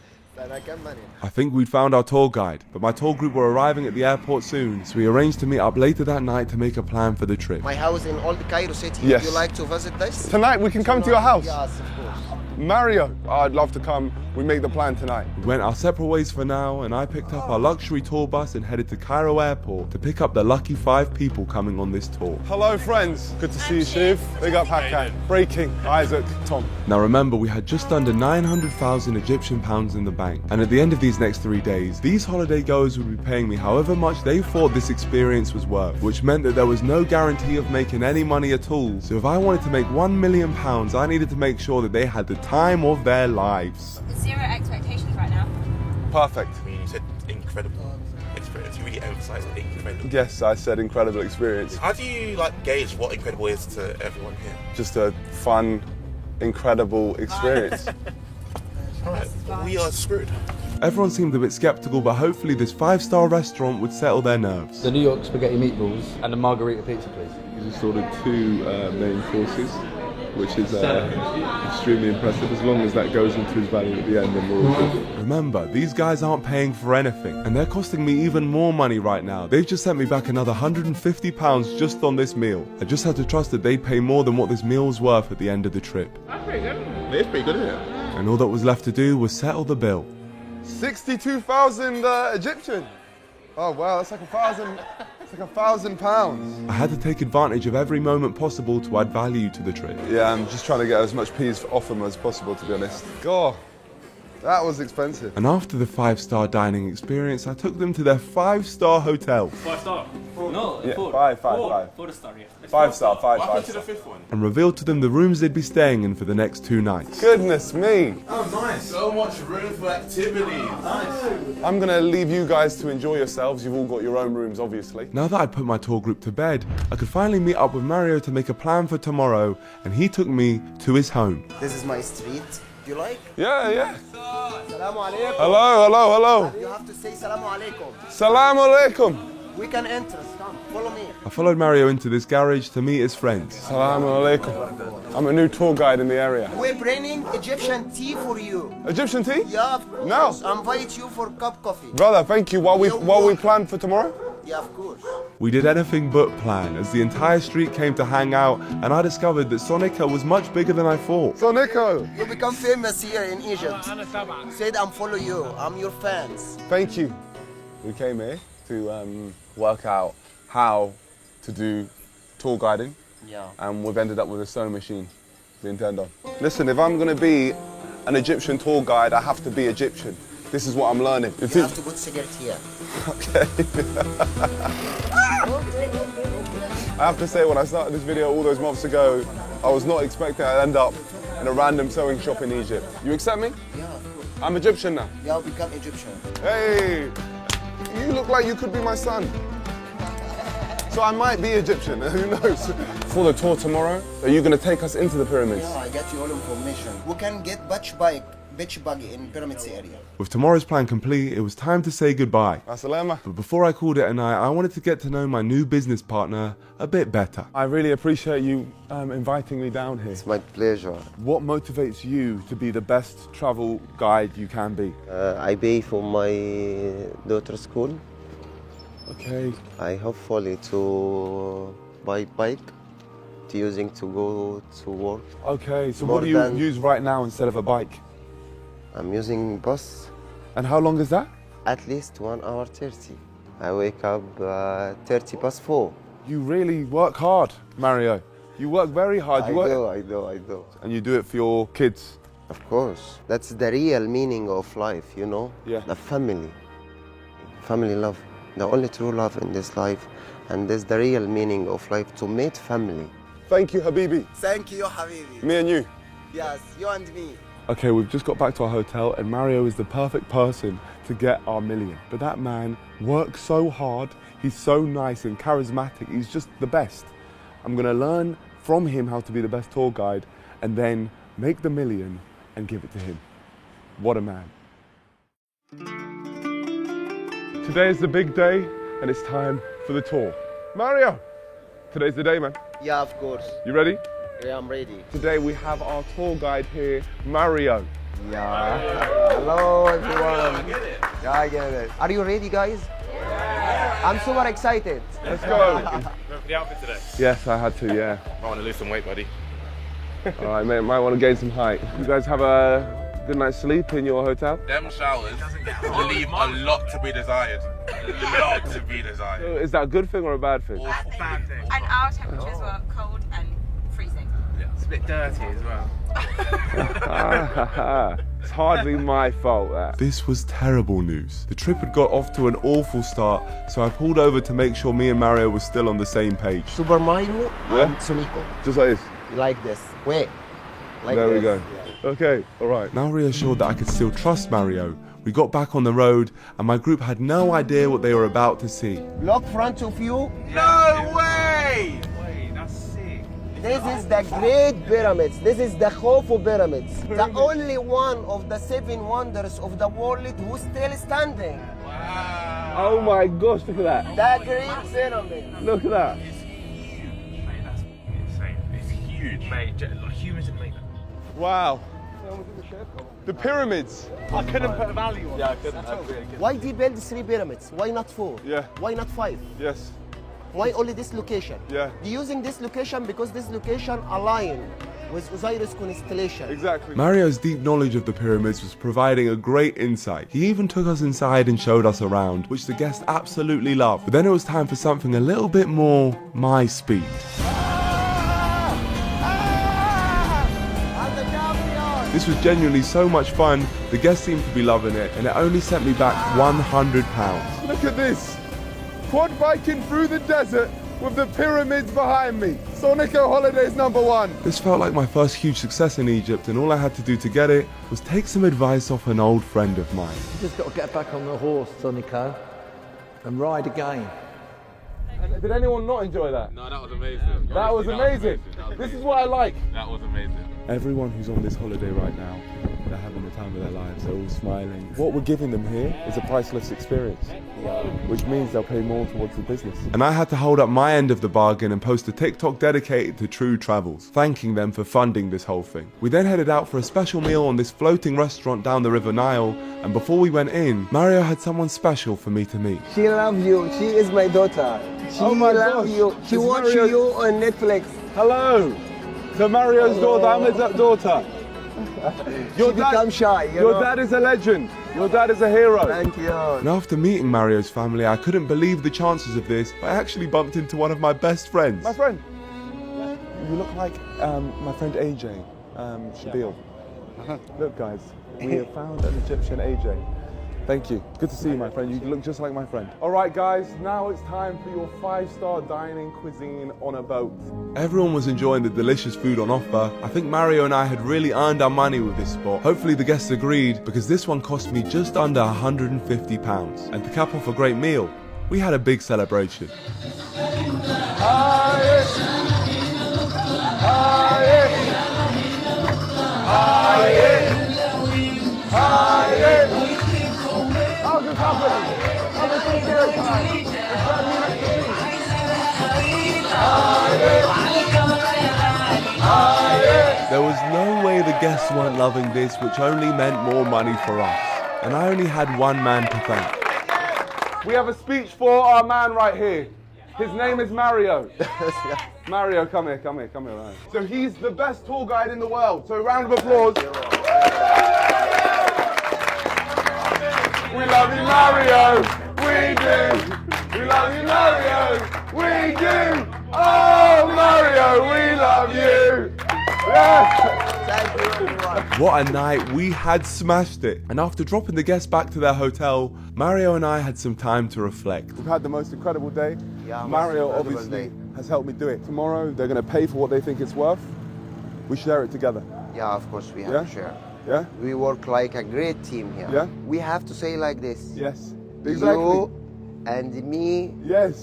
I think we'd found our tour guide, but my tour group were arriving at the airport soon, so we arranged to meet up later that night to make a plan for the trip. My house in Old Cairo City. Yes. Would you like to visit this? Tonight we can come to your house? Yes, of course. Mario, I'd love to come. We make the plan tonight. We went our separate ways for now, and I picked up our luxury tour bus and headed to Cairo Airport to pick up the lucky 5 people coming on this tour. Hello, friends. Good to see you, Shiv. Big up Hakan. Breaking, Isaac, Tom. Now remember, we had just under 900,000 Egyptian pounds in the bank, and at the end of these next 3 days, these holiday goers would be paying me however much they thought this experience was worth, which meant that there was no guarantee of making any money at all. So if I wanted to make £1 million, I needed to make sure that they had the time of their lives. 0 expectations right now. Perfect. I mean, you said incredible experience. You really emphasised incredible. Yes, I said incredible experience. How do you gauge what incredible is to everyone here? Just a fun, incredible experience. Right, we are screwed. Everyone seemed a bit skeptical, but hopefully this 5-star restaurant would settle their nerves. The New York spaghetti meatballs and the margarita pizza, please. These are sort of 2 main courses, which is extremely impressive. As long as that goes into his value at the end, then we're all good. Remember, these guys aren't paying for anything, and they're costing me even more money right now. They've just sent me back another £150 just on this meal. I just had to trust that they'd pay more than what this meal's worth at the end of the trip. That's pretty good. It's pretty good, isn't it? And all that was left to do was settle the bill. 62,000 Egyptian. Oh wow, that's like £1,000. I had to take advantage of every moment possible to add value to the trip. Yeah, I'm just trying to get as much peas off them as possible, to be honest. God, that was expensive. And after the 5-star dining experience, I took them to their 5-star hotel. 5-star? No, yeah, 4. 5 4-star, yeah. 5-star, 5. What happened to the 5th one? And revealed to them the rooms they'd be staying in for the next 2 nights. Goodness me. Oh, nice. So much room for activity. Nice. I'm gonna leave you guys to enjoy yourselves. You've all got your own rooms, obviously. Now that I'd put my tour group to bed, I could finally meet up with Mario to make a plan for tomorrow, and he took me to his home. This is my street. Do you like? Yeah. Salamu alaikum. Hello. You have to say salamu alaikum. Salamu alaikum. We can enter. Come, follow me. I followed Mario into this garage to meet his friends. Salamu alaikum. I'm a new tour guide in the area. We're bringing Egyptian tea for you. Egyptian tea? Yeah, of course. No. I invite you for a cup of coffee. Brother, thank you. While we plan for tomorrow? Yeah, of course. We did anything but plan, as the entire street came to hang out, and I discovered that Sonico was much bigger than I thought. Sonico! You become famous here in Egypt. Said I'm follow you. I'm your fans. Thank you. We came here to work out how to do tour guiding. Yeah. And we've ended up with a sewing machine, Nintendo. Listen, if I'm going to be an Egyptian tour guide, I have to be Egyptian. This is what I'm learning. You have to put cigarette here. Okay. I have to say, when I started this video all those months ago, I was not expecting I'd end up in a random sewing shop in Egypt. You accept me? Yeah, of course. I'm Egyptian now. Yeah, I'll become Egyptian. Hey, you look like you could be my son. So I might be Egyptian, who knows? For the tour tomorrow, are you going to take us into the pyramids? Yeah, I got you all information. We can get beach buggy in Pyramids area. With tomorrow's plan complete, it was time to say goodbye. But before I called it a night, I wanted to get to know my new business partner a bit better. I really appreciate you inviting me down here. It's my pleasure. What motivates you to be the best travel guide you can be? I pay for my daughter's school. Okay. I hopefully to buy bike to using to go to work. Okay, so what do you use right now instead of a bike? I'm using bus. And how long is that? At least 1 hour 30. I wake up 30 past 4. You really work hard, Mario. You work very hard. I do. And you do it for your kids? Of course. That's the real meaning of life, you know? Yeah. The family. Family love. The only true love in this life. And that's the real meaning of life, to meet family. Thank you, Habibi. Thank you, Habibi. Me and you. Yes, you and me. Okay, we've just got back to our hotel and Mario is the perfect person to get our million. But that man works so hard, he's so nice and charismatic, he's just the best. I'm gonna learn from him how to be the best tour guide and then make the million and give it to him. What a man. Today is the big day and it's time for the tour. Mario, today's the day, man. Yeah, of course. You ready? Yeah, I'm ready. Today we have our tour guide here, Mario. Yeah. Hello, everyone. I get it. Yeah, I get it. Are you ready, guys? Yeah. I'm super excited. Let's go. You went for the outfit today? Yes, I had to, yeah. I want to lose some weight, buddy. All right, mate, might want to gain some height. You guys have a good night's sleep in your hotel? Them showers leave a lot to be desired. A lot to be desired. Is that a good thing or a bad thing? Bad thing. And our temperatures were cold and freezing. Yeah. It's a bit dirty as well. It's hardly my fault, that. This was terrible news. The trip had got off to an awful start, so I pulled over to make sure me and Mario were still on the same page. Super Mario and Sonico. Just like this? Like this. Wait. Like there this. We go. Yeah. Okay, all right. Now reassured that I could still trust Mario, we got back on the road and my group had no idea what they were about to see. Look front of you. No way! Wait, that's sick. This is the Great Pyramids. This is the Khufu Pyramids. The only one of the 7 wonders of the world who's still standing. Wow. Oh my gosh, look at that. The Great Pyramid. Look at that. It's huge. Mate, that's insane. It's huge. Mate, humans didn't make that. Wow. The pyramids. I couldn't put a value on it. Yeah, I couldn't. Why did they build 3 pyramids? Why not 4? Yeah. Why not 5? Yes. Why only this location? Yeah. They're using this location because this location align with Osiris constellation. Exactly. Mario's deep knowledge of the pyramids was providing a great insight. He even took us inside and showed us around, which the guests absolutely loved. But then it was time for something a little bit more my speed. This was genuinely so much fun, the guests seemed to be loving it, and it only sent me back £100. Look at this! Quad biking through the desert with the pyramids behind me. Sonico Holidays #1. This felt like my first huge success in Egypt, and all I had to do to get it was take some advice off an old friend of mine. You just got to get back on the horse, Sonico, and ride again. Did anyone not enjoy that? No, that was amazing. That was amazing. This is what I like. That was amazing. Everyone who's on this holiday right now, they're having the time of their lives, they're all smiling. What we're giving them here is a priceless experience, which means they'll pay more towards the business. And I had to hold up my end of the bargain and post a TikTok dedicated to True Travels, thanking them for funding this whole thing. We then headed out for a special meal on this floating restaurant down the River Nile, and before we went in, Mario had someone special for me to meet. She loves you. She is my daughter. She loves you. She watches you on Netflix. Hello! So Mario's daughter, Ahmed's daughter. Your dad, become shy. Your dad is a legend. Your dad is a hero. Thank you. And after meeting Mario's family, I couldn't believe the chances of this. I actually bumped into one of my best friends. My friend. You look like my friend AJ, Shabil. Look, guys, we have found an Egyptian AJ. Thank you. Good to see you, my friend. You look just like my friend. All right, guys, now it's time for your 5-star dining cuisine on a boat. Everyone was enjoying the delicious food on offer. I think Mario and I had really earned our money with this spot. Hopefully the guests agreed, because this one cost me just under £150. And to cap off a great meal, we had a big celebration. There was no way the guests weren't loving this, which only meant more money for us. And I only had one man to thank. We have a speech for our man right here. His name is Mario. Mario, come here. Right. So he's the best tour guide in the world. So a round of applause. We love you, Mario. We do. We love you, Mario. We do. Oh, Mario, we love you. Yes. Thank you, everyone. What a night. We had smashed it. And after dropping the guests back to their hotel, Mario and I had some time to reflect. We've had the most incredible day. Yeah, Mario obviously has helped me do it. Tomorrow, they're going to pay for what they think it's worth. We share it together. Yeah, of course we have to share. Yeah? We work like a great team here. Yeah? We have to say like this. Yes. Exactly. You and me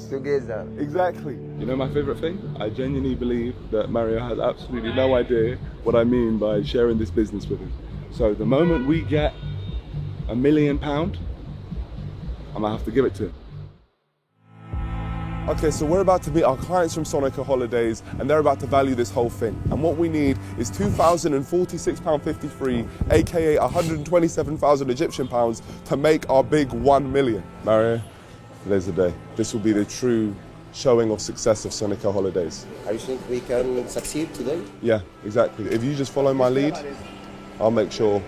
together. Exactly. You know my favorite thing? I genuinely believe that Mario has absolutely no idea what I mean by sharing this business with him. So the moment we get £1 million, I'm gonna have to give it to him. Okay, so we're about to meet our clients from Sonica Holidays, and they're about to value this whole thing. And what we need is £2,046.53, aka 127,000 Egyptian pounds, to make our big 1 million. Mario, today's the day. This will be the true showing of success of Sonica Holidays. You think we can succeed today? Yeah, exactly. If you just follow my lead, I'll make sure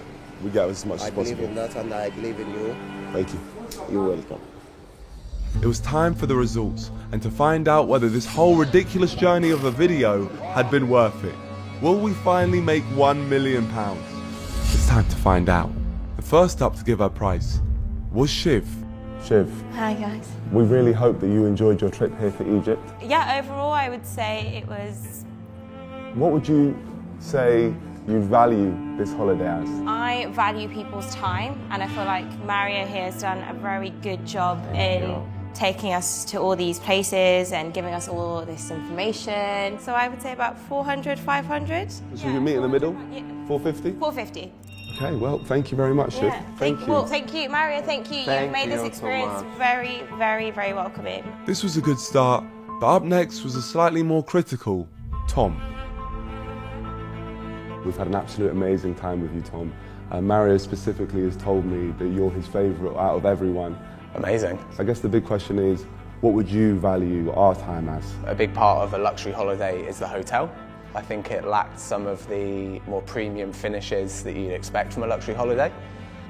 we get as much as possible. I believe in that, and I believe in you. Thank you. You're welcome. It was time for the results and to find out whether this whole ridiculous journey of a video had been worth it. Will we finally make £1 million? It's time to find out. The first up to give her price was Shiv. Shiv. Hi guys. We really hope that you enjoyed your trip here to Egypt. Yeah, overall I would say it was... What would you say you value this holiday as? I value people's time, and I feel like Mario here has done a very good job in taking us to all these places and giving us all this information. So I would say about 400, 500. So you meet in the middle? 450? 450. Okay, well, thank you very much, Shiv. Thank you. Well, thank you, Mario, thank you. You've made this experience very, very, very welcoming. This was a good start, but up next was a slightly more critical Tom. We've had an absolute amazing time with you, Tom. Mario specifically has told me that you're his favourite out of everyone. Amazing. I guess the big question is, what would you value our time as? A big part of a luxury holiday is the hotel. I think it lacked some of the more premium finishes that you'd expect from a luxury holiday.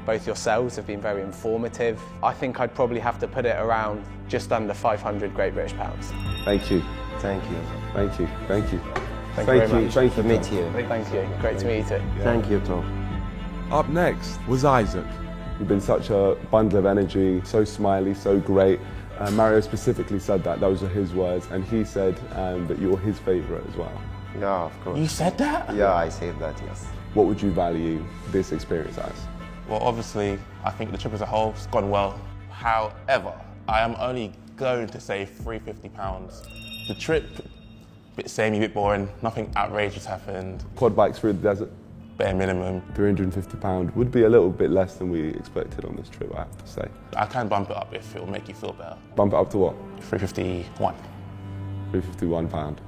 Both yourselves have been very informative. I think I'd probably have to put it around just under 500 Great British pounds. Thank you. Thank you. Thank you. Thank you. Thank you very much. Thank you. To meet you. Thank you. Great to meet you too. Thank you, Tom. Up next was Isaac. You've been such a bundle of energy, so smiley, so great. Mario specifically said that, those are his words, and he said that you're his favourite as well. Yeah, of course. You said that? Yeah, I said that, yes. What would you value this experience as? Well, obviously, I think the trip as a whole has gone well. However, I am only going to say £350. The trip, a bit samey, a bit boring, nothing outrageous happened. Quad bikes through the desert? Bare minimum. £350 would be a little bit less than we expected on this trip, I have to say. I can bump it up if it will make you feel better. Bump it up to what? £351. £351.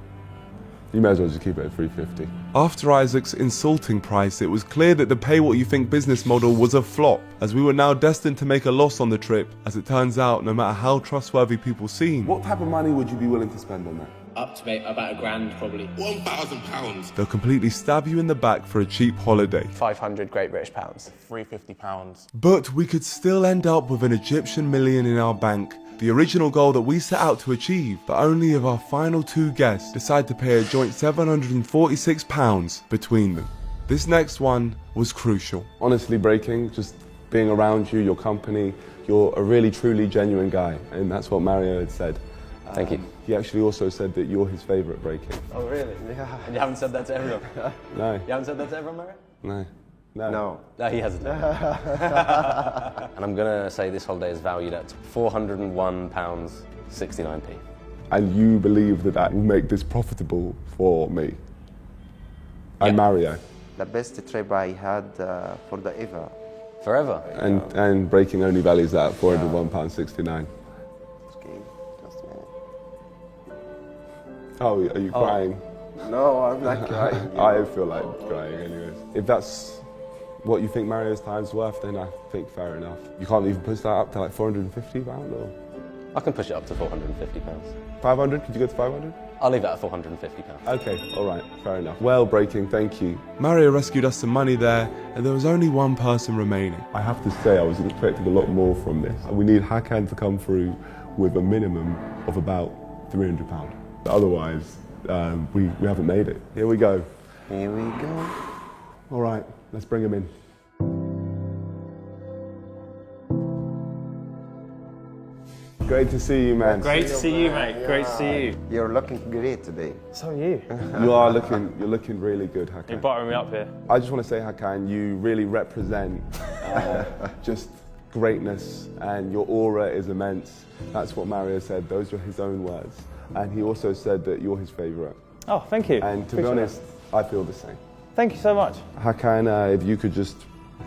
You may as well just keep it at £350. After Isaac's insulting price, it was clear that the pay what you think business model was a flop, as we were now destined to make a loss on the trip. As it turns out, no matter how trustworthy people seem. What type of money would you be willing to spend on that? Up to about £1,000 probably. £1,000. They'll completely stab you in the back for a cheap holiday. 500 Great British pounds. £350. But we could still end up with an Egyptian million in our bank. The original goal that we set out to achieve, but only if our final two guests decide to pay a joint £746 between them. This next one was crucial. Honestly breaking, just being around you, your company. You're a really, truly genuine guy, and that's what Mario had said. Thank you. He actually also said that you're his favourite breaking. Oh, really? Yeah. And you haven't said that to everyone? No. You haven't said that to everyone, Mario? No. No. No, he hasn't. And I'm going to say this holiday is valued at £401.69p. And you believe that that will make this profitable for me and Mario. The best trip I had for the ever. Forever? And breaking only values at £401.69. Okay, just a minute. Oh, are you crying? No, I'm not crying. I feel like crying anyways. If that's what you think Mario's time's worth, then I think fair enough. You can't even push that up to like £450 or? I can push it up to £450. 500? Could you go to 500? I'll leave it at £450. Okay, all right, fair enough. Well, breaking, thank you. Mario rescued us some money there, and there was only one person remaining. I have to say, I was expecting a lot more from this. We need Hakan to come through with a minimum of about £300. Otherwise, we haven't made it. Here we go. Here we go. All right, let's bring him in. Great to see you, man. Great to see you, mate. Great to see you. You're looking great today. So are you. You're looking really good, Hakan. You're buttering me up here. I just want to say, Hakan, you really represent just greatness, and your aura is immense. That's what Mario said. Those were his own words. And he also said that you're his favourite. Oh, thank you. And to be honest, I feel the same. Thank you so much. Hakan, if you could just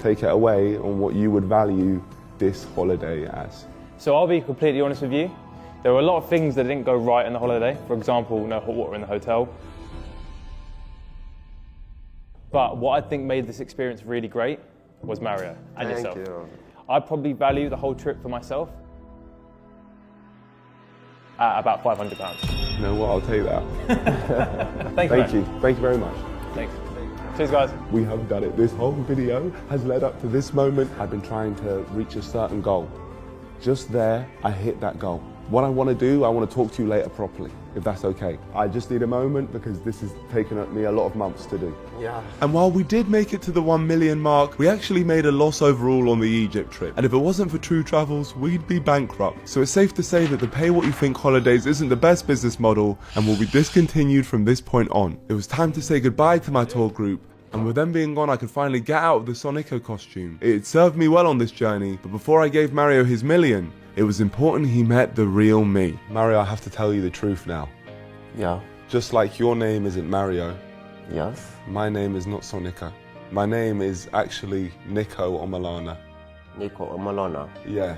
take it away on what you would value this holiday as. So I'll be completely honest with you. There were a lot of things that didn't go right on the holiday. For example, no hot water in the hotel. But what I think made this experience really great was Mario and yourself. Thank you. I probably value the whole trip for myself at about £500. You know what, I'll take that. Thank you. Thank you very much. Thanks. Cheers, guys. We have done it. This whole video has led up to this moment. I've been trying to reach a certain goal. Just there, I hit that goal. What I want to do, I want to talk to you later properly, if that's okay. I just need a moment because this has taken me a lot of months to do. Yeah. And while we did make it to the 1 million mark, we actually made a loss overall on the Egypt trip. And if it wasn't for True Travels, we'd be bankrupt. So it's safe to say that the Pay What You Think holidays isn't the best business model and will be discontinued from this point on. It was time to say goodbye to my tour group. And with them being gone, I could finally get out of the Sonico costume. It served me well on this journey, but before I gave Mario his million, it was important he met the real me. Mario, I have to tell you the truth now. Yeah. Just like your name isn't Mario. Yes. My name is not Sonico. My name is actually Nico Omalana. Nico Omalana. Yeah.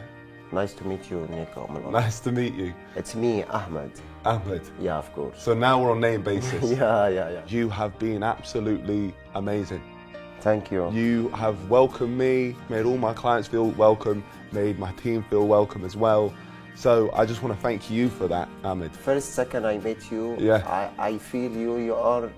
Nice to meet you, Nico Omalana. Nice to meet you. It's me, Ahmed. Ahmed. Yeah, of course. So now we're on name basis. Yeah. You have been absolutely amazing. Thank you. You have welcomed me, made all my clients feel welcome, made my team feel welcome as well. So I just want to thank you for that, Ahmed. First second I met you, yeah. I feel you are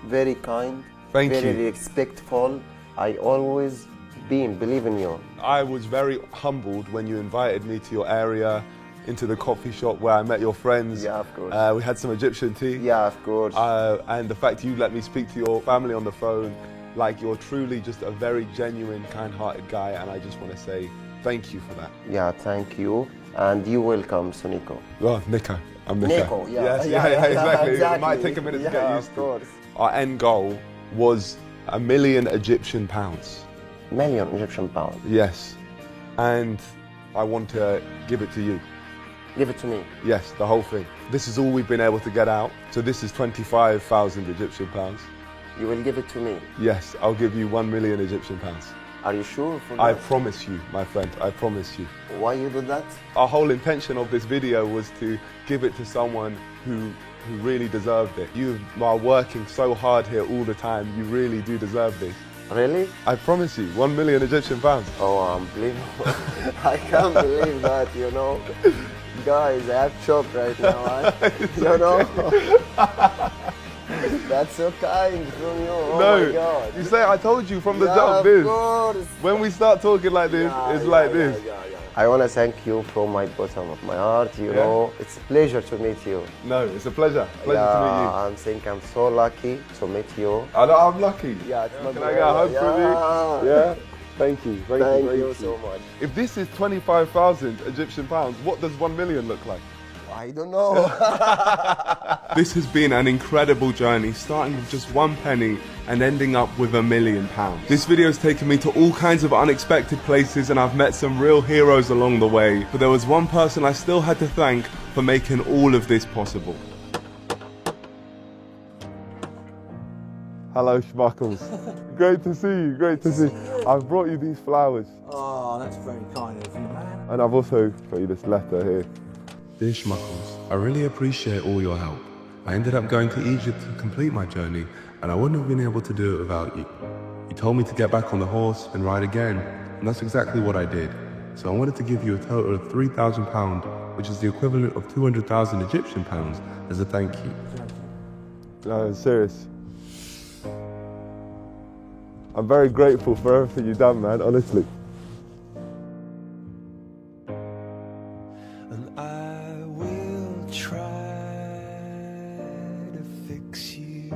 very kind, Thank very you. respectful. I always believe in you. I was very humbled when you invited me to your area, into the coffee shop where I met your friends. Yeah, of course. We had some Egyptian tea. Yeah, of course. And the fact you let me speak to your family on the phone, like you're truly just a very genuine, kind-hearted guy, and I just want to say thank you for that. Yeah, thank you. And you welcome, Sonico. Oh, Nico. I'm Nico. Nico, yeah. Yes, yeah, exactly. exactly. It might take a minute to get used of to. Course. Our end goal was £1 million Egyptian pounds. Million Egyptian pounds? Yes. And I want to give it to you. Give it to me? Yes, the whole thing. This is all we've been able to get out. So this is 25,000 Egyptian pounds. You will give it to me? Yes, I'll give you 1 million Egyptian pounds. Are you sure for that? I promise you, my friend, I promise you. Why you do that? Our whole intention of this video was to give it to someone who really deserved it. You are working so hard here all the time, you really do deserve this. Really? I promise you, 1 million Egyptian pounds. Oh, unbelievable. I can't believe that, you know. Guys, I have chopped right now, you know. That's so kind from you. Oh my God. You say I told you from the jump. Of course. When we start talking like this, it's like this. I want to thank you from my bottom of my heart. You know, it's a pleasure to meet you. No, it's a pleasure. Pleasure to meet you. I'm saying I'm so lucky to meet you. I'm lucky. Yeah, it's my Can I get a hug from you? Yeah. Thank you. Thank you so much. If this is 25,000 Egyptian pounds, what does 1 million look like? I don't know. This has been an incredible journey, starting with just 1 penny and ending up with £1 million. This video has taken me to all kinds of unexpected places and I've met some real heroes along the way, but there was one person I still had to thank for making all of this possible. Hello, Schmuckles. Great to see you, great to see you. I've brought you these flowers. Oh, that's very kind of you, man. And I've also got you this letter here. Dear Schmuckles, I really appreciate all your help. I ended up going to Egypt to complete my journey, and I wouldn't have been able to do it without you. You told me to get back on the horse and ride again, and that's exactly what I did. So I wanted to give you a total of £3,000, which is the equivalent of 200,000 Egyptian pounds, as a thank you. No, I'm serious. I'm very grateful for everything you've done, man, honestly. And I will try to fix you.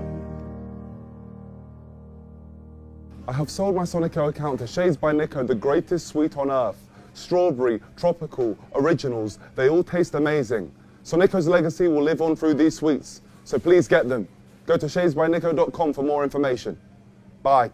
I have sold my Sonico account to Shades by Nico, the greatest sweet on earth. Strawberry, tropical, originals, they all taste amazing. Sonico's legacy will live on through these sweets, so please get them. Go to shadesbynico.com for more information. Bye.